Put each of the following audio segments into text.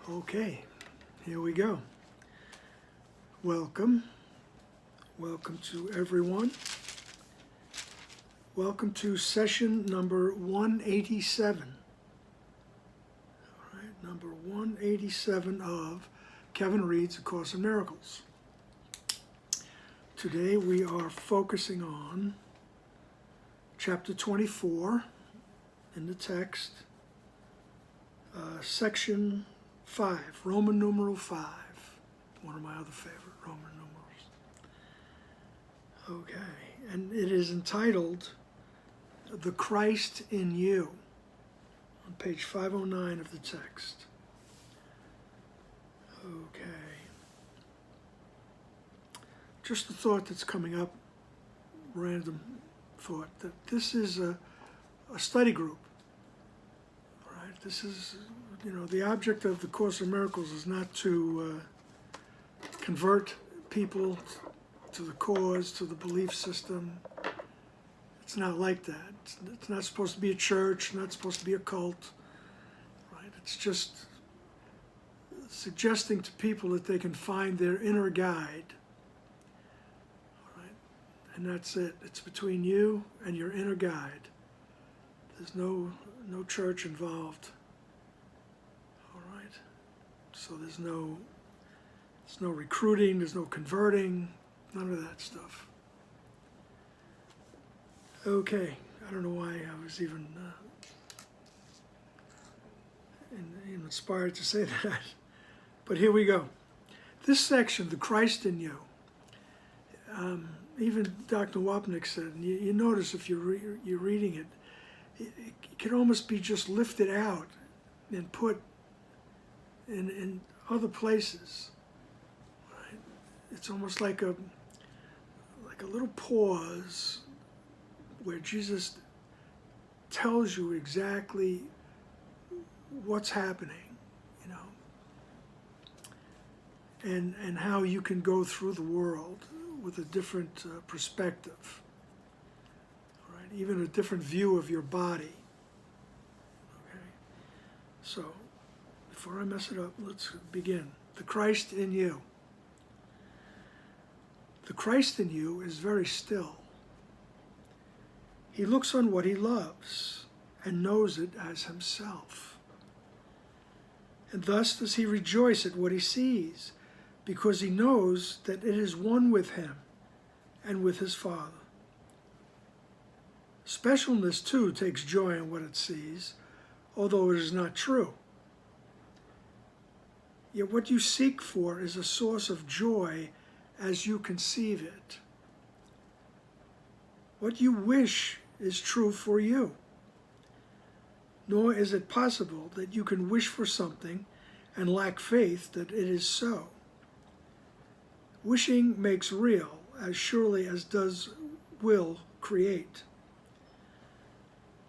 Okay, here we go. Welcome. Welcome to everyone. Welcome to session number 187. All right, number 187 of Kevin Reads A Course in Miracles. Today we are focusing on chapter 24 in the text, section 5, Roman numeral 5, one of my other favorite Roman numerals. Okay, and it is entitled, The Christ in You, on page 509 of the text. Okay. Just a thought that's coming up, random thought, that this is a study group. All right, this is, the object of the Course in Miracles is not to convert people to the cause, to the belief system. It's not like that. It's not supposed to be a church, not supposed to be a cult. Right? It's just suggesting to people that they can find their inner guide. All right? And that's it. It's between you and your inner guide. There's no church involved. All right? So there's no recruiting, there's no converting, none of that stuff. Okay, I don't know why I was even inspired to say that, but here we go. This section, the Christ in you, even Dr. Wapnick said, and you notice if you're reading it, it can almost be just lifted out and put in other places. Right? It's almost like a little pause where Jesus tells you exactly what's happening, and how you can go through the world with a different perspective, right? Even a different view of your body. Okay, so before I mess it up, let's begin. The Christ in you. The Christ in you is very still. He looks on what he loves and knows it as himself. And thus does he rejoice at what he sees, because he knows that it is one with him and with his Father. Specialness, too, takes joy in what it sees, although it is not true. Yet what you seek for is a source of joy as you conceive it. What you wish is true for you. Nor is it possible that you can wish for something and lack faith that it is so. Wishing makes real as surely as does will create.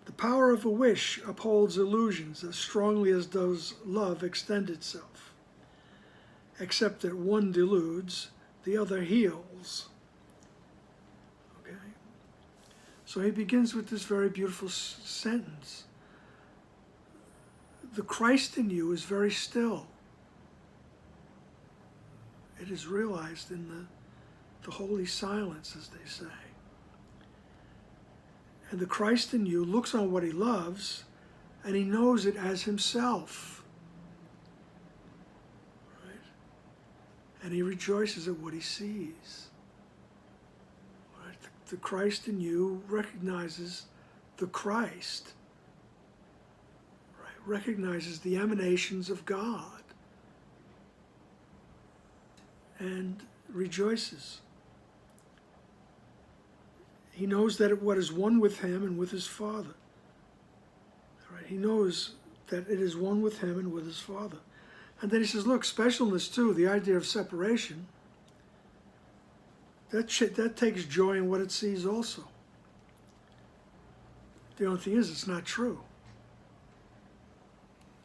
The power of a wish upholds illusions as strongly as does love extend itself, except that one deludes, the other heals. Okay? So he begins with this very beautiful sentence. The Christ in you is very still. It is realized in the holy silence, as they say. And the Christ in you looks on what he loves, and he knows it as himself. Right? And he rejoices at what he sees. Right? The Christ in you recognizes the Christ. Right? Recognizes the emanations of God. And rejoices. He knows that what is one with him and with his Father. Right? He knows that it is one with him and with his Father. And then he says, look, specialness too, the idea of separation, that takes joy in what it sees also. The only thing is, it's not true.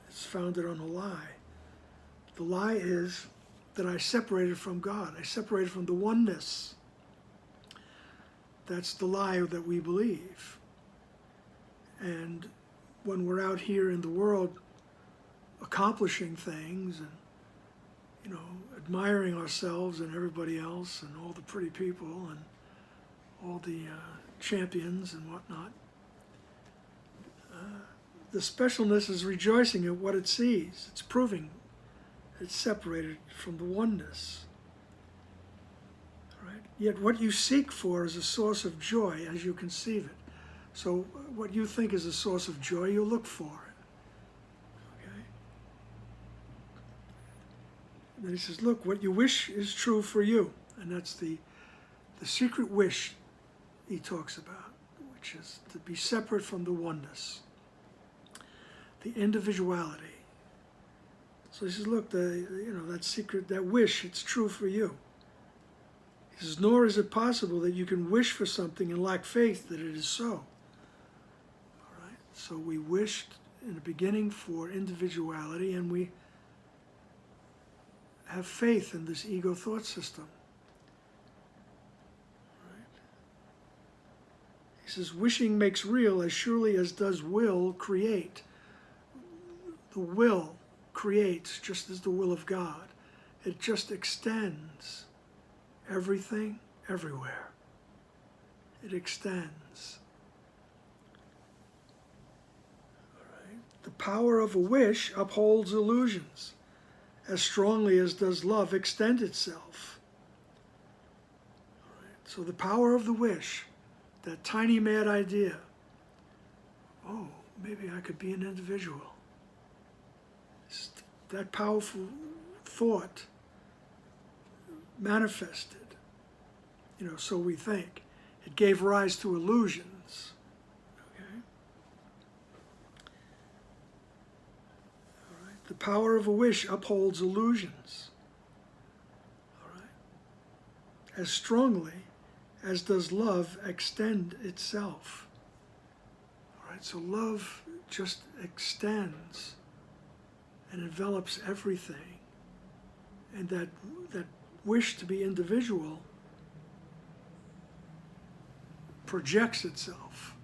It's founded on a lie. The lie is that I separated from God. I separated from the oneness. That's the lie that we believe. And when we're out here in the world accomplishing things and, you know, admiring ourselves and everybody else and all the pretty people and all the champions and whatnot. The specialness is rejoicing at what it sees. It's proving it's separated from the oneness. Right? Yet what you seek for is a source of joy as you conceive it. So what you think is a source of joy, you look for it. Okay? And then he says, look, what you wish is true for you. And that's the secret wish he talks about, which is to be separate from the oneness. The individuality. So he says, look, that secret, that wish, it's true for you. He says, nor is it possible that you can wish for something and lack faith that it is so. All right? So we wished in the beginning for individuality, and we have faith in this ego thought system. Right? He says, wishing makes real as surely as does will create. The will creates just as the will of God. It just extends everything, everywhere. It extends. All right. The power of a wish upholds illusions as strongly as does love extend itself. All right. So the power of the wish, that tiny mad idea, oh, maybe I could be an individual. That powerful thought manifested, so we think. It gave rise to illusions. Okay? All right. The power of a wish upholds illusions. All right. As strongly as does love extend itself. All right. So love just extends and envelops everything, and that wish to be individual projects itself.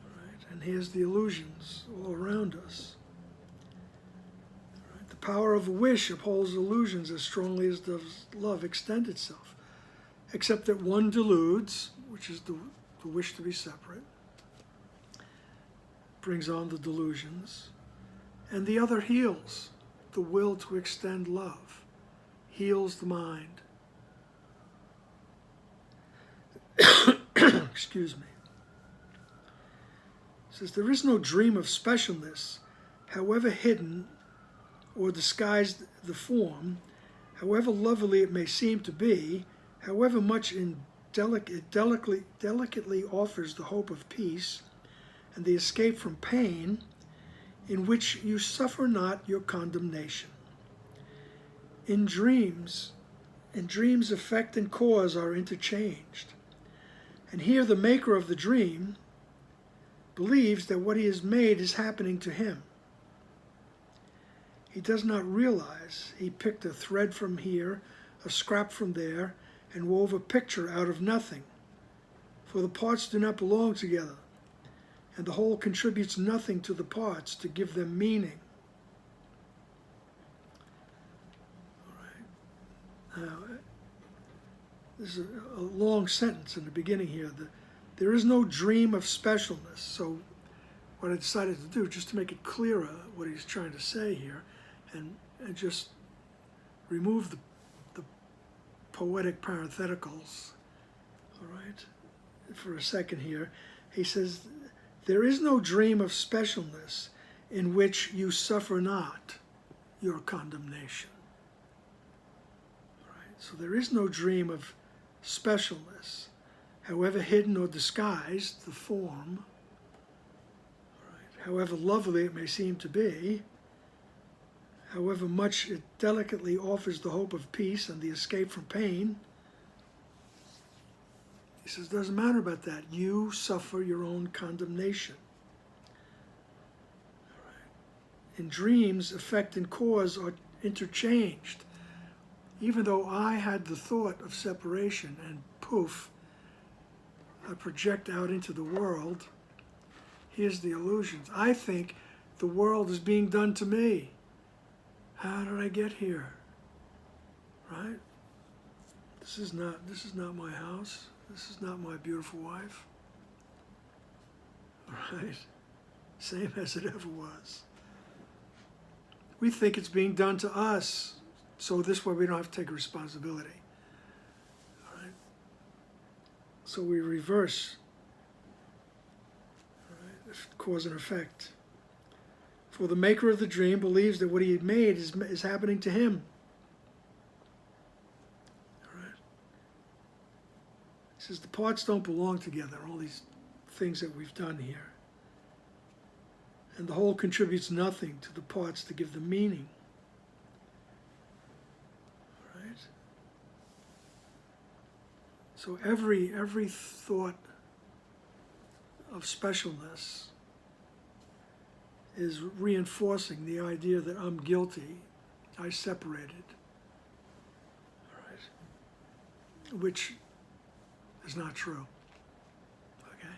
All right? And here's the illusions all around us. All right? The power of a wish upholds illusions as strongly as does love extend itself, except that one deludes, which is the wish to be separate, brings on the delusions, and the other heals, the will to extend love, heals the mind. Excuse me. It says, there is no dream of specialness, however hidden or disguised the form, however lovely it may seem to be, however much it delicately offers the hope of peace and the escape from pain, in which you suffer not your condemnation. In dreams, effect and cause are interchanged. And here the maker of the dream believes that what he has made is happening to him. He does not realize he picked a thread from here, a scrap from there, and wove a picture out of nothing. For the parts do not belong together, and the whole contributes nothing to the parts to give them meaning. All right. Now, this is a long sentence in the beginning here. There is no dream of specialness. So what I decided to do, just to make it clearer what he's trying to say here, and just remove the poetic parentheticals, all right, for a second here. He says, there is no dream of specialness in which you suffer not your condemnation. All right? So there is no dream of specialness, however hidden or disguised the form, all right, however lovely it may seem to be, however much it delicately offers the hope of peace and the escape from pain. He says, it doesn't matter about that. You suffer your own condemnation. All right. In dreams, effect and cause are interchanged. Even though I had the thought of separation and poof, I project out into the world, here's the illusions. I think the world is being done to me. How did I get here? Right? This is not my house. This is not my beautiful wife. Right? Same as it ever was. We think it's being done to us, so this way we don't have to take responsibility. All right? So we reverse, all right, cause and effect. For the maker of the dream believes that what he had made is happening to him. All right? He says the parts don't belong together, all these things that we've done here. And the whole contributes nothing to the parts to give them meaning. All right? So every thought of specialness is reinforcing the idea that I'm guilty, I separated, all right? Which is not true, okay?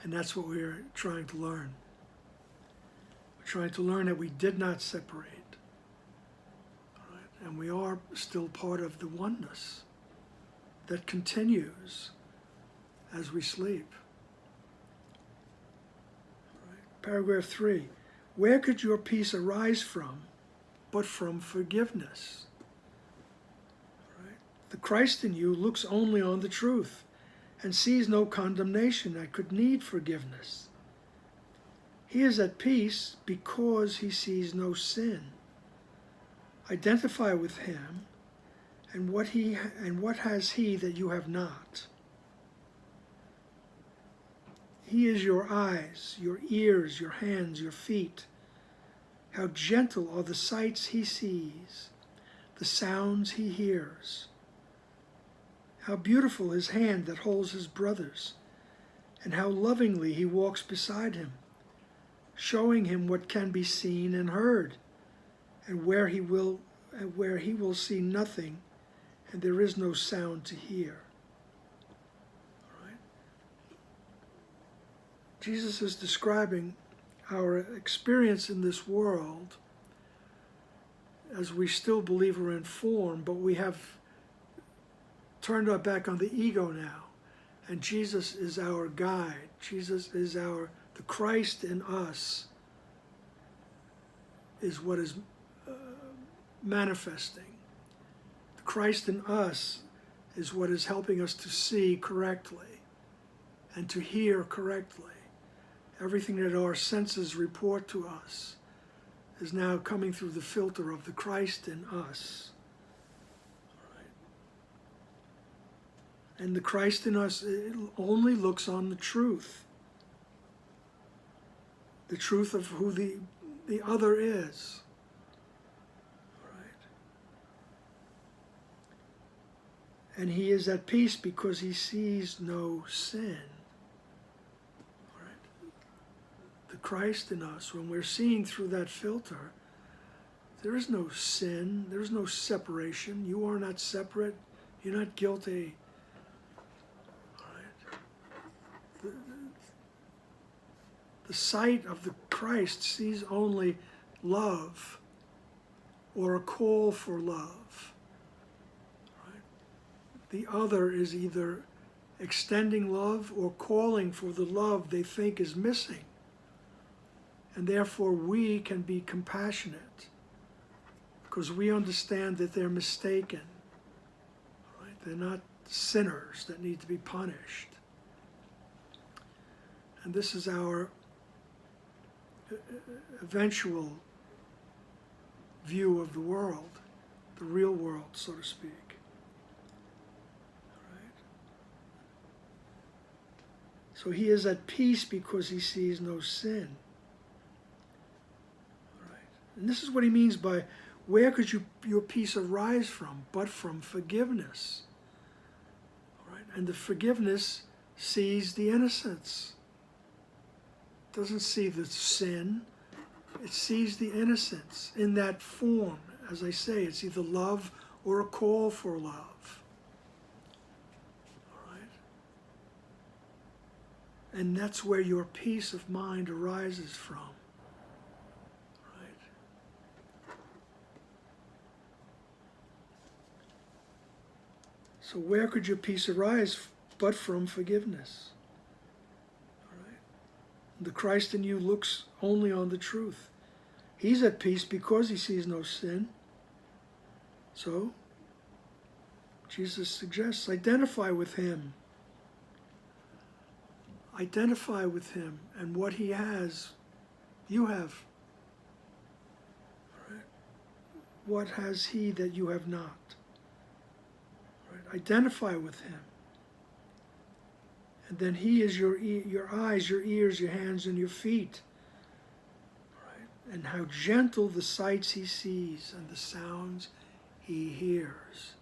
And that's what we're trying to learn. We're trying to learn that we did not separate, all right? And we are still part of the oneness that continues as we sleep. Paragraph 3, where could your peace arise from but from forgiveness? Right? The Christ in you looks only on the truth and sees no condemnation that could need forgiveness. He is at peace because he sees no sin. Identify with him and what has he that you have not? He is your eyes, your ears, your hands, your feet. How gentle are the sights he sees, the sounds he hears. How beautiful his hand that holds his brother's, and how lovingly he walks beside him, showing him what can be seen and heard, and where he will see nothing, and there is no sound to hear. Jesus is describing our experience in this world as we still believe we're in form, but we have turned our back on the ego now. And Jesus is our guide. Jesus is the Christ in us is what is manifesting. The Christ in us is what is helping us to see correctly and to hear correctly. Everything that our senses report to us is now coming through the filter of the Christ in us. All right. And the Christ in us only looks on the truth of who the other is. All right. And he is at peace because he sees no sin. Christ in us, when we're seeing through that filter, there is no sin, there is no separation. You are not separate, you're not guilty. All right. The sight of the Christ sees only love or a call for love. Right? The other is either extending love or calling for the love they think is missing. And therefore we can be compassionate because we understand that they're mistaken. Right? They're not sinners that need to be punished. And this is our eventual view of the world, the real world, so to speak. Right? So he is at peace because he sees no sin. And this is what he means by, where could your peace arise from, but from forgiveness. All right? And the forgiveness sees the innocence. It doesn't see the sin. It sees the innocence in that form. As I say, it's either love or a call for love. All right? And that's where your peace of mind arises from. So where could your peace arise but from forgiveness? All right? The Christ in you looks only on the truth. He's at peace because he sees no sin. So, Jesus suggests, identify with him. Identify with him, and what he has, you have. Right? What has he that you have not? Right? Identify with him. And then he is your eyes, your ears, your hands, and your feet. Right? And how gentle the sights he sees and the sounds he hears.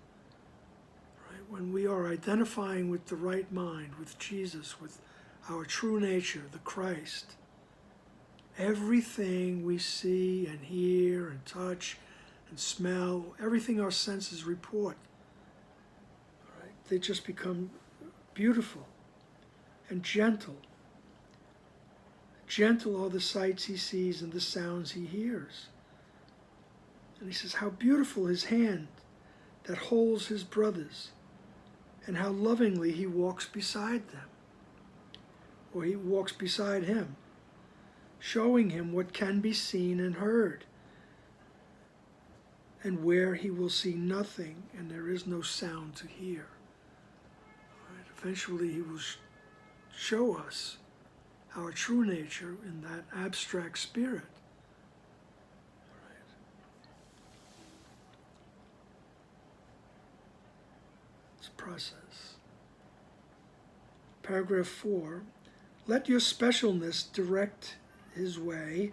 Right? When we are identifying with the right mind, with Jesus, with our true nature, the Christ, everything we see and hear and touch and smell, everything our senses report, right, they just become beautiful and gentle. Gentle are the sights he sees and the sounds he hears. And he says, how beautiful his hand that holds his brothers, and how lovingly he walks beside them. Or he walks beside him, showing him what can be seen and heard, and where he will see nothing and there is no sound to hear. Right? Eventually he will show us our true nature in that abstract spirit. Right? It's a process. Paragraph 4. Let your specialness direct his way,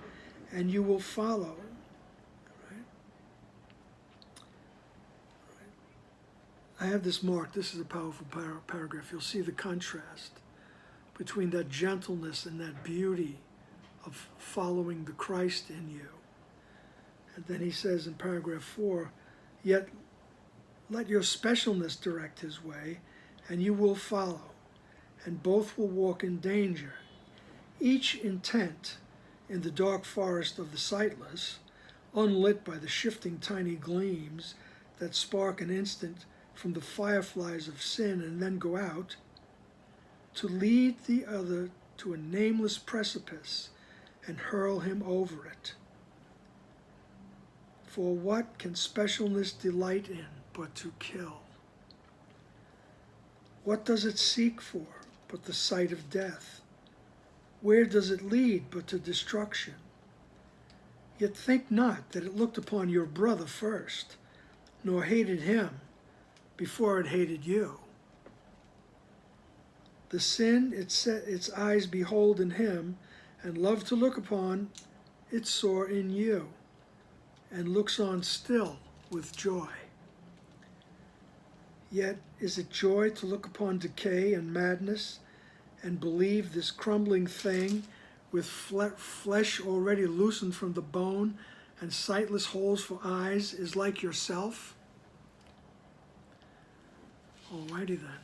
and you will follow. Right? I have this marked. This is a powerful paragraph. You'll see the contrast between that gentleness and that beauty of following the Christ in you. And then he says in paragraph 4, yet let your specialness direct his way, and you will follow. And both will walk in danger, each intent in the dark forest of the sightless, unlit by the shifting tiny gleams that spark an instant from the fireflies of sin and then go out, to lead the other to a nameless precipice and hurl him over it. For what can specialness delight in but to kill? What does it seek for but the sight of death? Where does it lead but to destruction? Yet think not that it looked upon your brother first, nor hated him before it hated you. The sin it set its eyes behold in him, and loved to look upon, it saw in you, and looks on still with joy. Yet is it joy to look upon decay and madness, and believe this crumbling thing with flesh already loosened from the bone and sightless holes for eyes is like yourself? Alrighty then.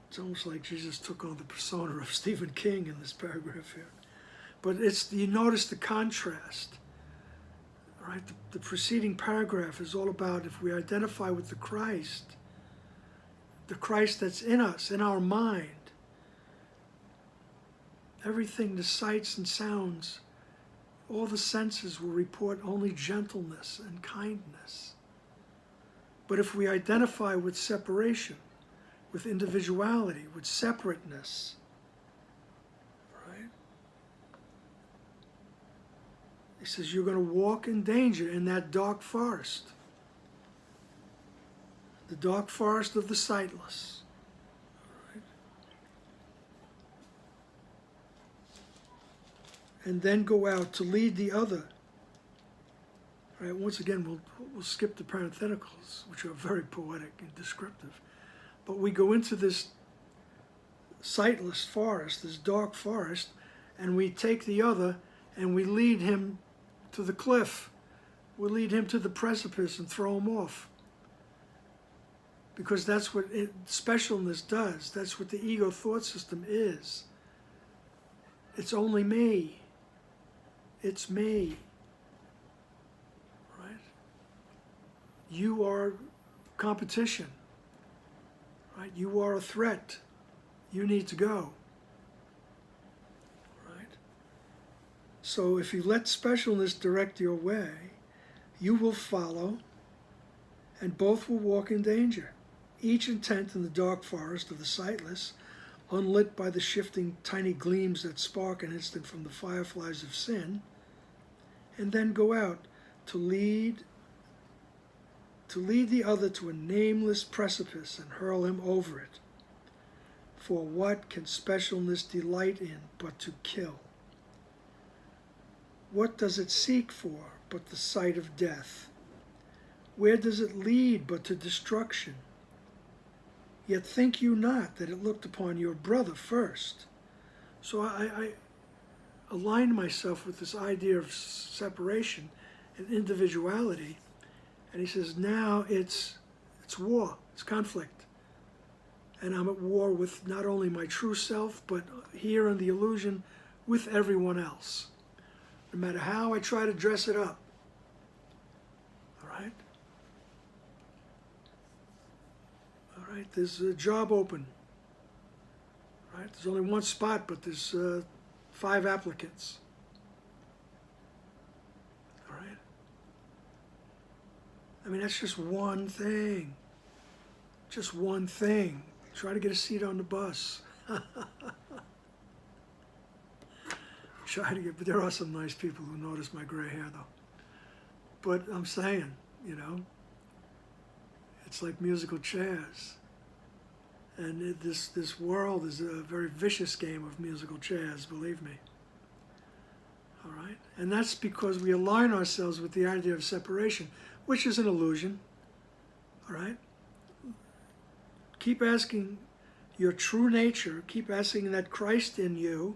It's almost like Jesus took on the persona of Stephen King in this paragraph here. But you notice the contrast. Right? The preceding paragraph is all about if we identify with the Christ that's in us, in our mind, everything, the sights and sounds, all the senses will report only gentleness and kindness. But if we identify with separation, with individuality, with separateness, right? He says you're going to walk in danger in that dark forest. The dark forest of the sightless. Right? And then go out to lead the other. Right? Once again, we'll skip the parentheticals, which are very poetic and descriptive. But we go into this sightless forest, this dark forest, and we take the other and we lead him to the cliff. We lead him to the precipice and throw him off. Because that's what specialness does. That's what the ego thought system is. It's only me. It's me. Right? you are competition, right? You are a threat. You need to go, right? So if you let specialness direct your way, you will follow, and both will walk in danger, each intent in the dark forest of the sightless, unlit by the shifting tiny gleams that spark an instant from the fireflies of sin, and then go out to lead the other to a nameless precipice and hurl him over it. For what can specialness delight in but to kill? What does it seek for but the sight of death? Where does it lead but to destruction? Yet think you not that it looked upon your brother first. So I aligned myself with this idea of separation and individuality. And he says, now it's war, it's conflict. And I'm at war with not only my true self, but here in the illusion with everyone else. No matter how I try to dress it up. All right? All right, there's a job open. All right, there's only one spot, but there's 5 applicants. All right? I mean, that's just one thing. Just one thing. Try to get a seat on the bus. Try to get, but there are some nice people who notice my gray hair, though. But I'm saying, you know, it's like musical chairs. And this world is a very vicious game of musical chairs, believe me. All right? And that's because we align ourselves with the idea of separation, which is an illusion. All right? Keep asking your true nature, keep asking that Christ in you,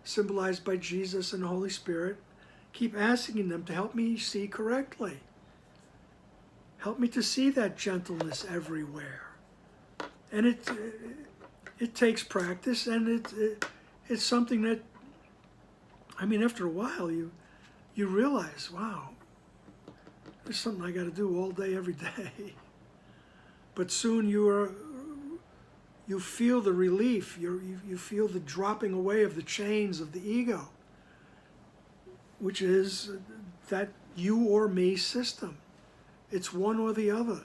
symbolized by Jesus and the Holy Spirit, keep asking them to help me see correctly. Help me to see that gentleness everywhere. And it takes practice, and it's something that, I mean, after a while you realize, wow, there's something I got to do all day, every day. But soon you feel the relief, you feel the dropping away of the chains of the ego, which is that you or me system. It's one or the other.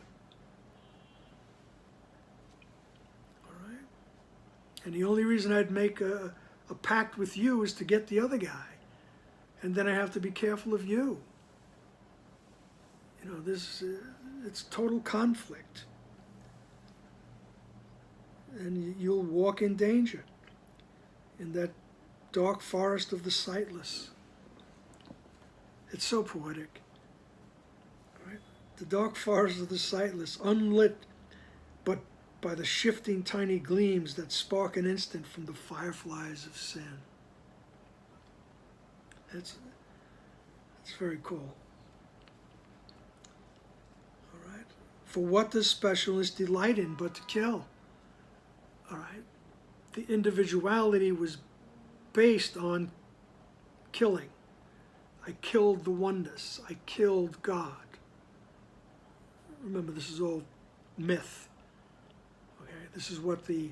All right? And the only reason I'd make a pact with you is to get the other guy. And then I have to be careful of you. You know, it's total conflict. And you'll walk in danger in that dark forest of the sightless. It's so poetic. Right? The dark forest of the sightless, unlit but by the shifting tiny gleams that spark an instant from the fireflies of sin. It's very cool. All right? For what does specialness delight in but to kill? All right? The individuality was based on killing. I killed the oneness. I killed God. Remember, this is all myth. Okay? This is what the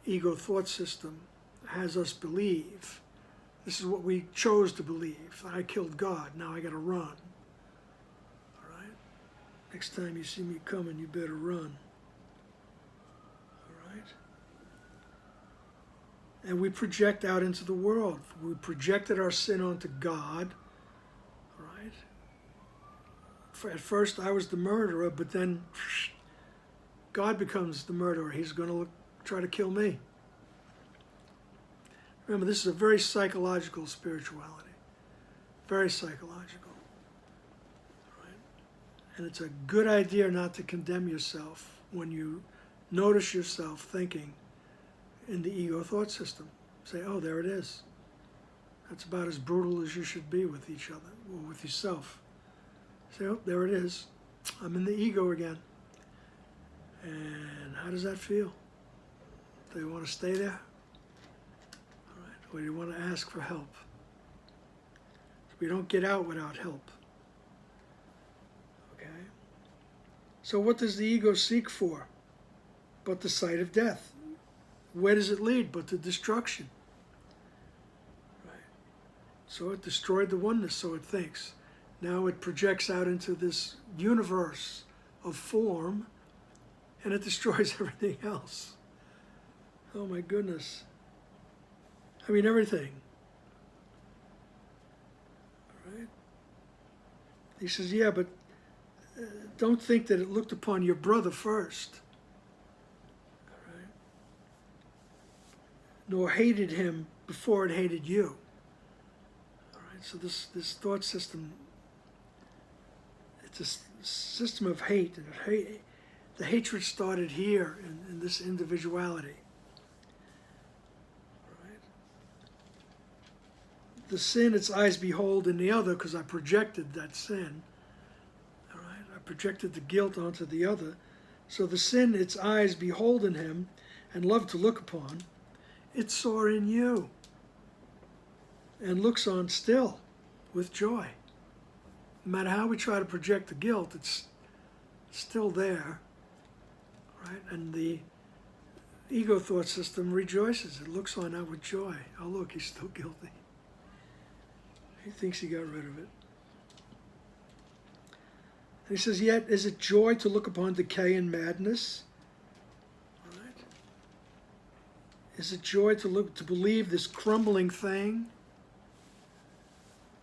ego thought system has us believe. This is what we chose to believe. I killed God. Now I got to run. All right? Next time you see me coming, you better run. And we project out into the world. We projected our sin onto God, right? At first I was the murderer, but then God becomes the murderer. He's going to try to kill me. Remember, this is a very psychological spirituality. Very psychological. Right? And it's a good idea not to condemn yourself when you notice yourself thinking in the ego thought system. Say, oh, there it is. That's about as brutal as you should be with each other, or with yourself. Say, oh, there it is. I'm in the ego again. And how does that feel? Do you want to stay there? All right. Or do you want to ask for help? We don't get out without help. Okay? So what does the ego seek for? But the sight of death. Where does it lead? But to destruction. Right? So it destroyed the oneness, so it thinks. Now it projects out into this universe of form, and it destroys everything else. Oh my goodness. I mean, everything. Right? He says, yeah, but don't think that it looked upon your brother first. Right? Nor hated him before it hated you. All right? So this thought system, it's a system of hate. And the hatred started here in this individuality. The sin its eyes behold in the other, because I projected that sin. All right? I projected the guilt onto the other. So the sin its eyes behold in him and love to look upon, it saw in you and looks on still with joy. No matter how we try to project the guilt, it's still there. Right? And the ego thought system rejoices. It looks on that with joy. Oh, look, he's still guilty. He thinks he got rid of it. And he says, yet is it joy to look upon decay and madness? All right. Is it joy to believe this crumbling thing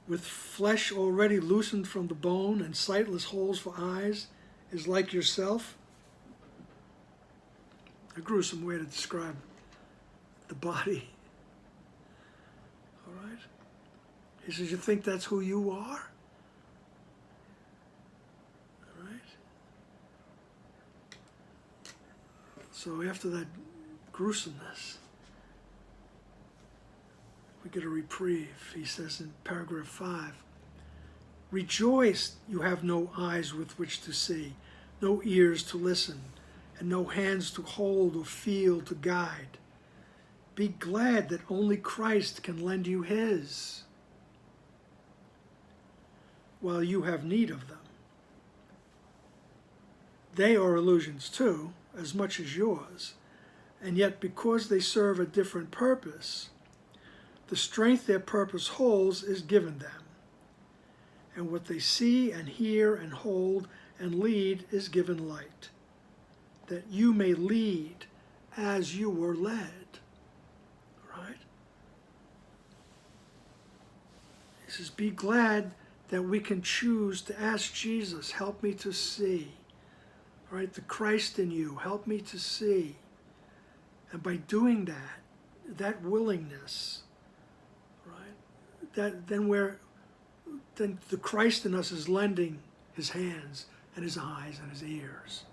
with flesh already loosened from the bone and sightless holes for eyes is like yourself? A gruesome way to describe the body. All right. He says, you think that's who you are? All right. So after that gruesomeness, we get a reprieve. He says in paragraph 5, rejoice you have no eyes with which to see, no ears to listen, and no hands to hold or feel to guide. Be glad that only Christ can lend you his, while you have need of them. They are illusions too, as much as yours, and yet because they serve a different purpose, the strength their purpose holds is given them, and what they see and hear and hold and lead is given light, that you may lead as you were led. Right? He says, be glad that we can choose to ask Jesus, help me to see. All right, the Christ in you, help me to see. And by doing that willingness, right, then the Christ in us is lending his hands and his eyes and his ears.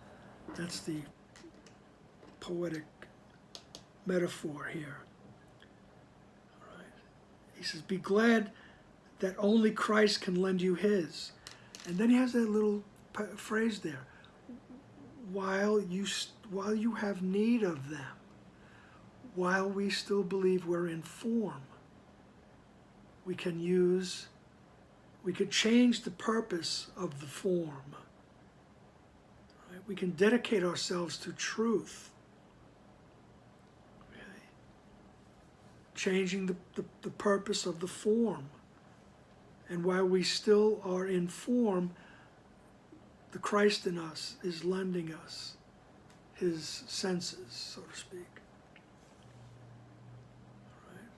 That's the poetic metaphor here. All right. He says, be glad that only Christ can lend you his. And then he has that little phrase there, while you have need of them, while we still believe we're in form, we could change the purpose of the form. Right? We can dedicate ourselves to truth. Okay? Changing the purpose of the form. And while we still are in form, the Christ in us is lending us his senses, so to speak. Right?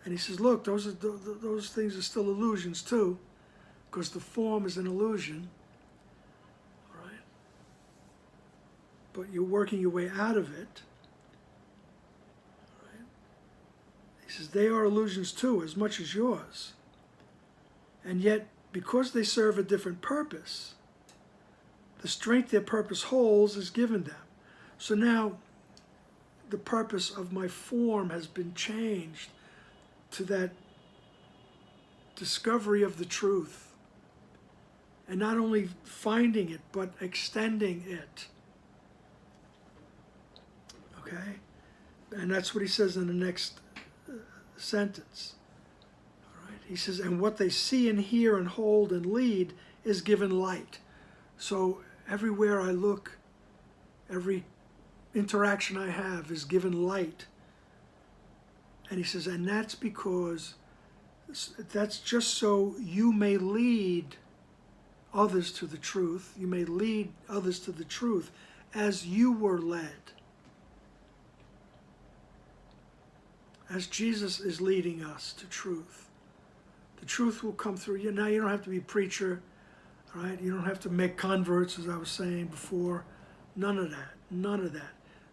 And he says, look, those things are still illusions too, because the form is an illusion. All right? But you're working your way out of it. Right? He says, they are illusions too, as much as yours. And yet, because they serve a different purpose, the strength their purpose holds is given them. So now, the purpose of my form has been changed to that discovery of the truth. And not only finding it, but extending it. Okay? And that's what he says in the next sentence. He says, and what they see and hear and hold and lead is given light. So Everywhere I look, every interaction I have is given light. And he says, and that's because, that's just so you may lead others to the truth. You may lead others to the truth as you were led. As Jesus is leading us to truth. The truth will come through you. Now you don't have to be a preacher, all right? You don't have to make converts, as I was saying before. None of that. None of that.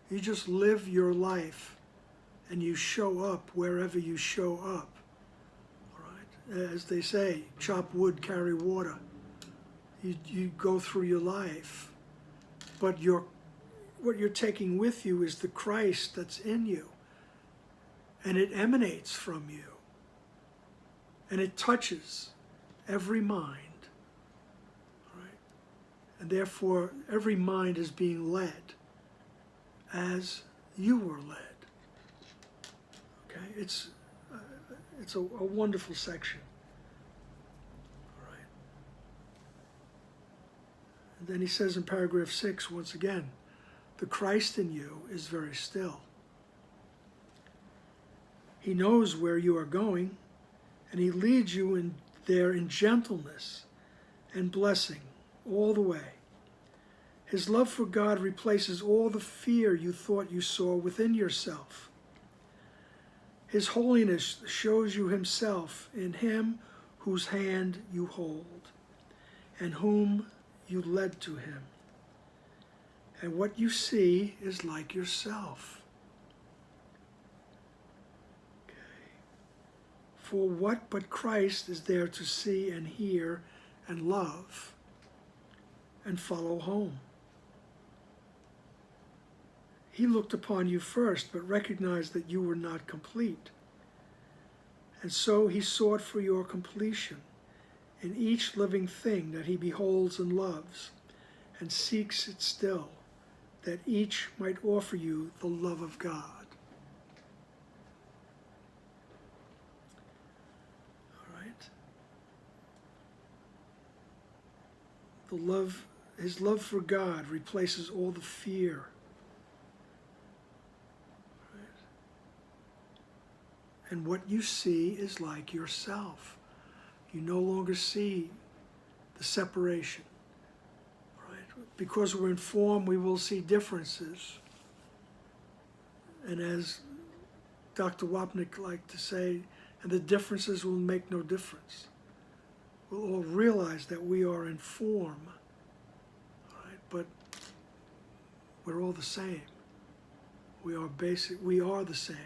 You just live your life and you show up wherever you show up. All right? As they say, chop wood, carry water. You go through your life, but what you're taking with you is the Christ that's in you, and it emanates from you, and it touches every mind. All right? And therefore, every mind is being led as you were led. Okay, it's a wonderful section. All right. And then he says in paragraph 6, once again, the Christ in you is very still. He knows where you are going, and he leads you in there in gentleness and blessing all the way. His love for God replaces all the fear you thought you saw within yourself. His holiness shows you himself in him whose hand you hold and whom you led to him. And what you see is like yourself. Okay. For what but Christ is there to see and hear and love and follow home? He looked upon you first, but recognized that you were not complete. And so he sought for your completion in each living thing that he beholds and loves, and seeks it still, that each might offer you the love of God. All right? His love for God replaces all the fear. And what you see is like yourself. You no longer see the separation. Right? Because we're in form, we will see differences. And as Dr. Wapnick liked to say, and the differences will make no difference. We'll all realize that we are in form, right? But we're all the same. We are the same.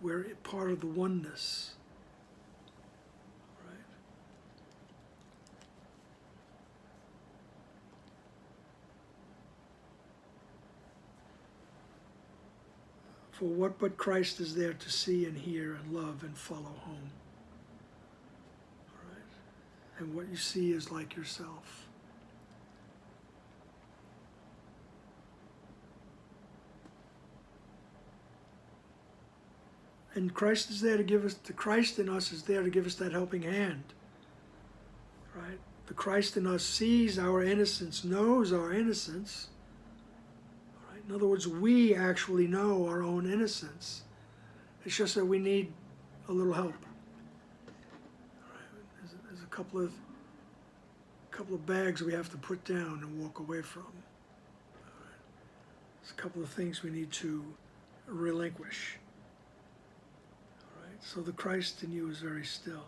We're part of the oneness, right? For what but Christ is there to see and hear and love and follow home? All right? And what you see is like yourself. And Christ is there to give us, the Christ in us is there to give us that helping hand, right? The Christ in us sees our innocence, knows our innocence, right? In other words, we actually know our own innocence. It's just that we need a little help. Right? There's a couple of bags we have to put down and walk away from. Right? There's a couple of things we need to relinquish. So the Christ in you is very still.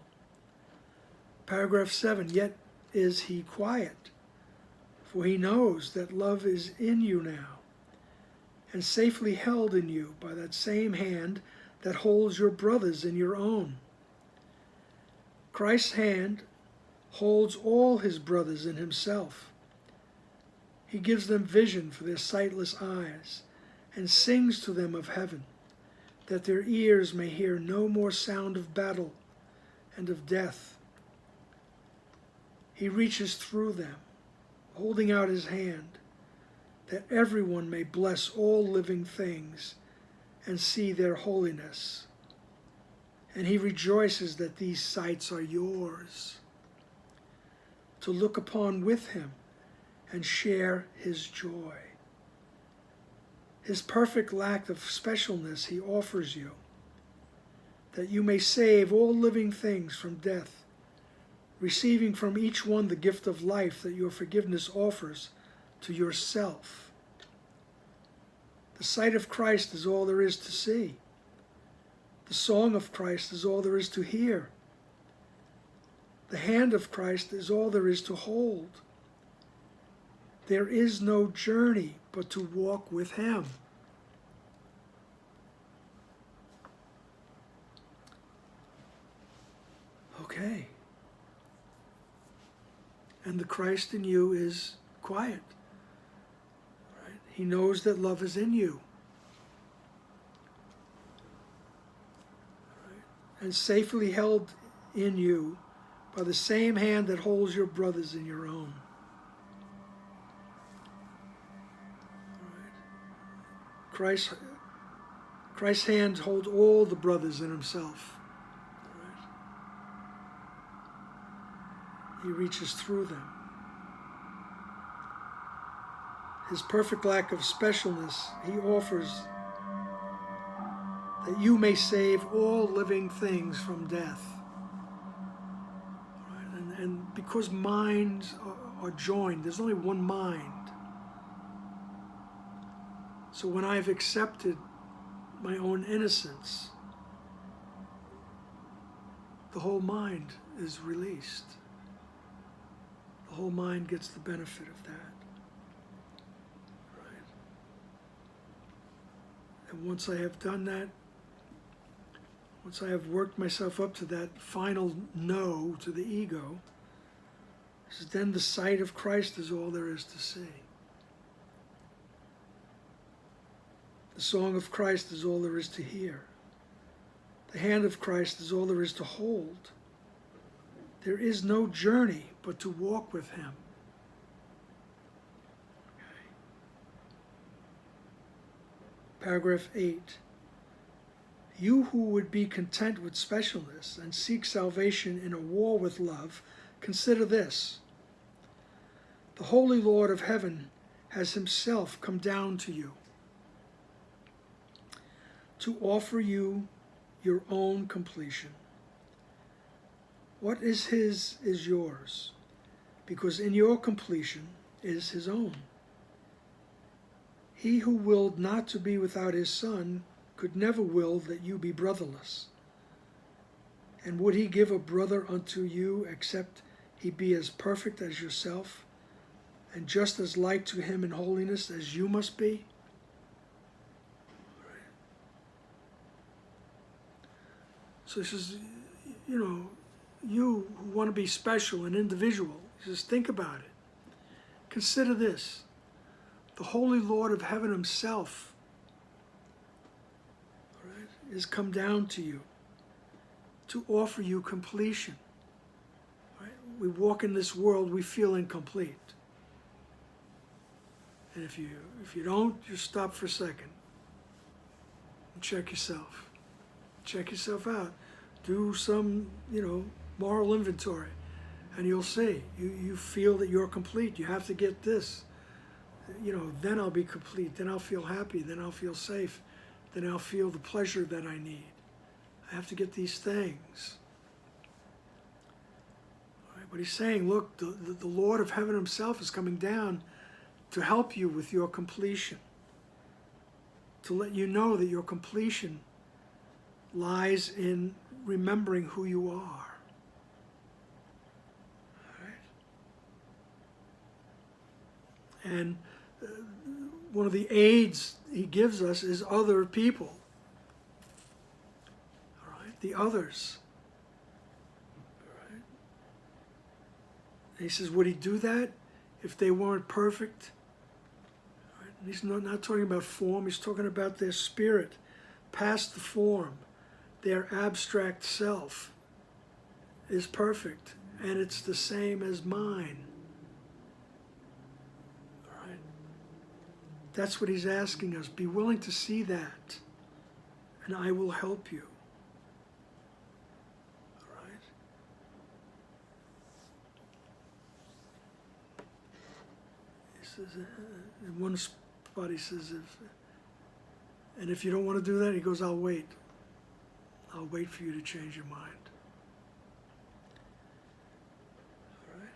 Paragraph 7, yet is he quiet, for he knows that love is in you now, and safely held in you by that same hand that holds your brothers in your own. Christ's hand holds all his brothers in himself. He gives them vision for their sightless eyes, and sings to them of heaven, that their ears may hear no more sound of battle and of death. He reaches through them, holding out his hand, that everyone may bless all living things and see their holiness. And he rejoices that these sights are yours. to look upon with him and share his joy. His perfect lack of specialness he offers you, that you may save all living things from death, receiving from each one the gift of life that your forgiveness offers to yourself. The sight of Christ is all there is to see. The song of Christ is all there is to hear. The hand of Christ is all there is to hold. There is no journey but to walk with him. Okay. And the Christ in you is quiet. Right? He knows that love is in you. Right? And safely held in you by the same hand that holds your brothers in your own. Right? Christ's hand holds all the brothers in himself. Right? He reaches through them. His perfect lack of specialness he offers that you may save all living things from death. Right? And because minds are joined, there's only one mind. So when I've accepted my own innocence, the whole mind is released. The whole mind gets the benefit of that. Right? And once I have done that, once I have worked myself up to that final no to the ego, then the sight of Christ is all there is to see. The song of Christ is all there is to hear. The hand of Christ is all there is to hold. There is no journey but to walk with him. Okay. Paragraph 8. You who would be content with specialness and seek salvation in a war with love, consider this. The Holy Lord of heaven has himself come down to you to offer you your own completion. What is his is yours, because in your completion is his own. He who willed not to be without his Son could never will that you be brotherless. And would he give a brother unto you except he be as perfect as yourself, and just as like to him in holiness as you must be? So he says, you who want to be special and individual, he says, think about it. Consider this. The Holy Lord of heaven himself, right, is come down to you to offer you completion. Right? We walk in this world, we feel incomplete. And if you don't, you stop for a second and check yourself. Check yourself out. Do some, moral inventory, and you'll see. You feel that you're complete. You have to get this. Then I'll be complete. Then I'll feel happy. Then I'll feel safe. Then I'll feel the pleasure that I need. I have to get these things. All right, but he's saying, look, the Lord of heaven himself is coming down to help you with your completion, to let you know that your completion lies in remembering who you are. Right? And one of the aids he gives us is other people. All right? The others. All right? And he says, would he do that if they weren't perfect? All right? And he's not talking about form, he's talking about their spirit, past the form. Their abstract self is perfect, and it's the same as mine. All right? That's what he's asking us. Be willing to see that, and I will help you. All right? says, in one spot he says, if you don't want to do that, he goes, I'll wait. I'll wait for you to change your mind. All right.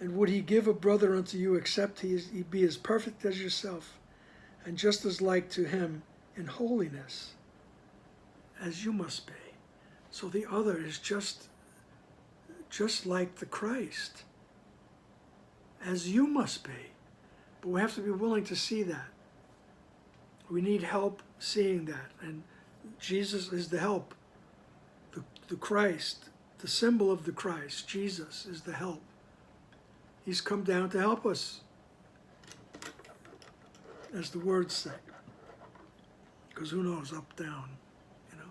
And would he give a brother unto you, except he be as perfect as yourself, and just as like to him in holiness as you must be? So the other is just like the Christ, as you must be. But we have to be willing to see that. We need help seeing that. And Jesus is the help. The Christ, the symbol of the Christ, Jesus is the help. He's come down to help us, as the words say. Because who knows, up, down, you know.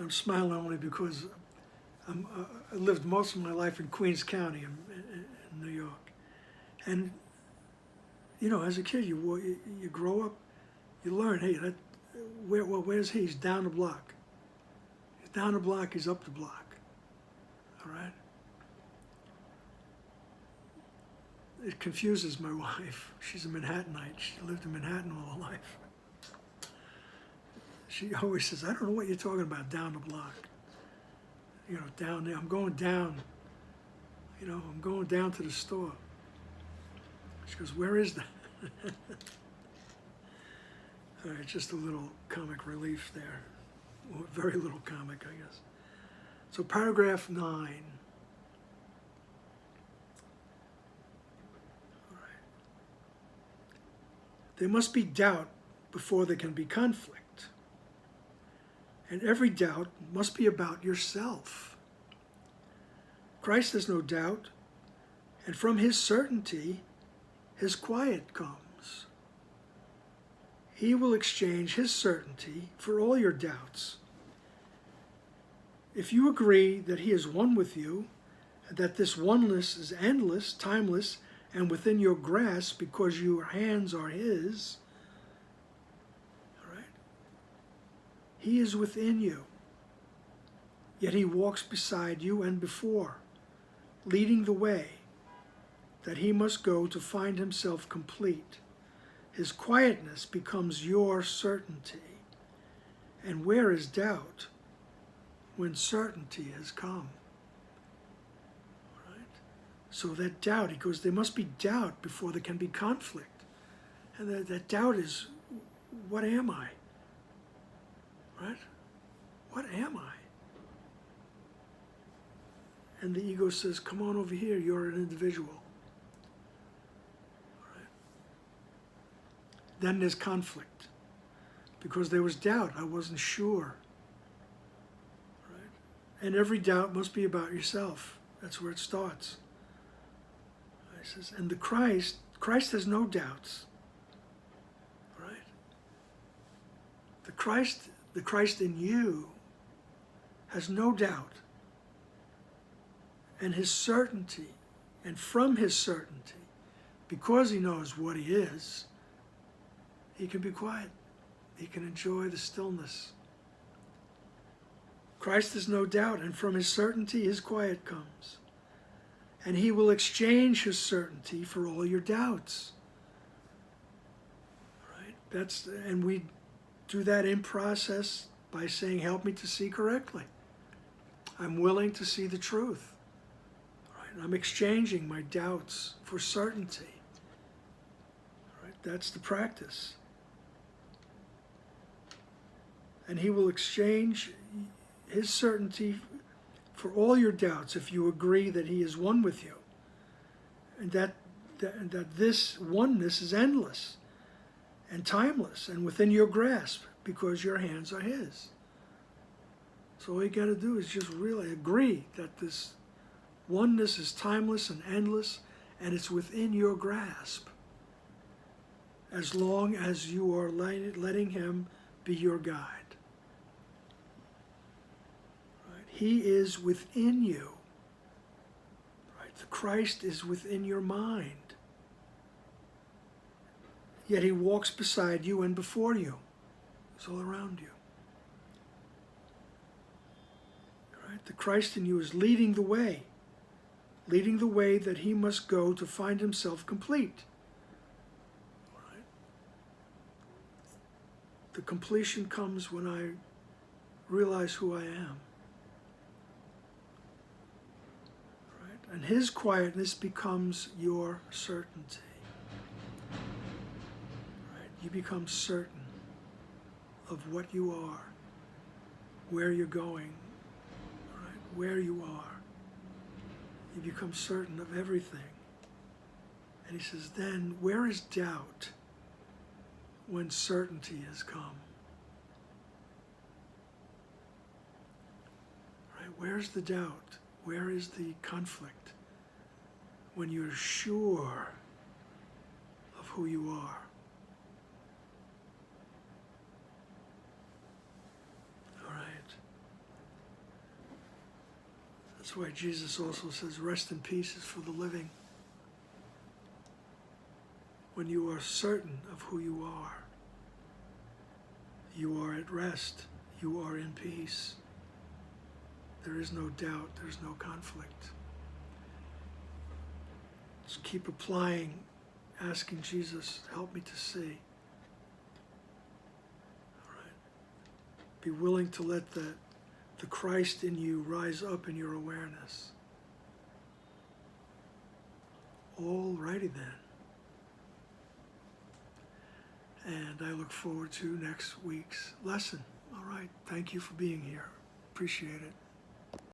I'm smiling only because I lived most of my life in Queens County in New York. And, you know, as a kid, you grow up, you learn, hey, where's he? He's down the block. He's down the block, he's up the block. All right? It confuses my wife. She's a Manhattanite. She lived in Manhattan all her life. She always says, I don't know what you're talking about, down the block. You know, down there. I'm going down. You know, I'm going down to the store. She goes, where is that? All right, just a little comic relief there. Well, very little comic, I guess. So paragraph 9. All right. There must be doubt before there can be conflict. And every doubt must be about yourself. Christ has no doubt, and from his certainty, his quiet comes. He will exchange his certainty for all your doubts. If you agree that he is one with you, and that this oneness is endless, timeless, and within your grasp because your hands are his, he is within you, yet he walks beside you and before, leading the way that he must go to find himself complete. His quietness becomes your certainty. And where is doubt when certainty has come? All right? So that doubt, he goes, there must be doubt before there can be conflict. And that doubt is, what am I? Right? What am I? And the ego says, come on over here, you're an individual. Right? Then there's conflict. Because there was doubt, I wasn't sure. Right? And every doubt must be about yourself. That's where it starts. He says, and the Christ has no doubts. Right? The Christ in you has no doubt. And his certainty, and from his certainty, because he knows what he is, he can be quiet. He can enjoy the stillness. Christ has no doubt, and from his certainty, his quiet comes. And he will exchange his certainty for all your doubts. Right? And we do that in process by saying, help me to see correctly. I'm willing to see the truth. Right? I'm exchanging my doubts for certainty. Right? That's the practice. And he will exchange his certainty for all your doubts if you agree that he is one with you. And that this oneness is endless and timeless and within your grasp because your hands are his. So all you got to do is just really agree that this oneness is timeless and endless and it's within your grasp as long as you are letting him be your guide. Right? He is within you. Right? The Christ is within your mind. Yet he walks beside you and before you. It's all around you. All right? The Christ in you is leading the way that he must go to find himself complete. All right? The completion comes when I realize who I am. Right? And his quietness becomes your certainty. Right? You become certain of what you are, where you're going, right? Where you are. You become certain of everything. And he says, then where is doubt when certainty has come? Right? Where's the doubt? Where is the conflict? When you're sure of who you are. All right. That's why Jesus also says, rest in peace is for the living. When you are certain of who you are at rest, you are in peace. There is no doubt, there's no conflict. Just keep applying, asking Jesus, help me to see. All right. Be willing to let the Christ in you rise up in your awareness. All righty then. And I look forward to next week's lesson. All right. Thank you for being here. Appreciate it.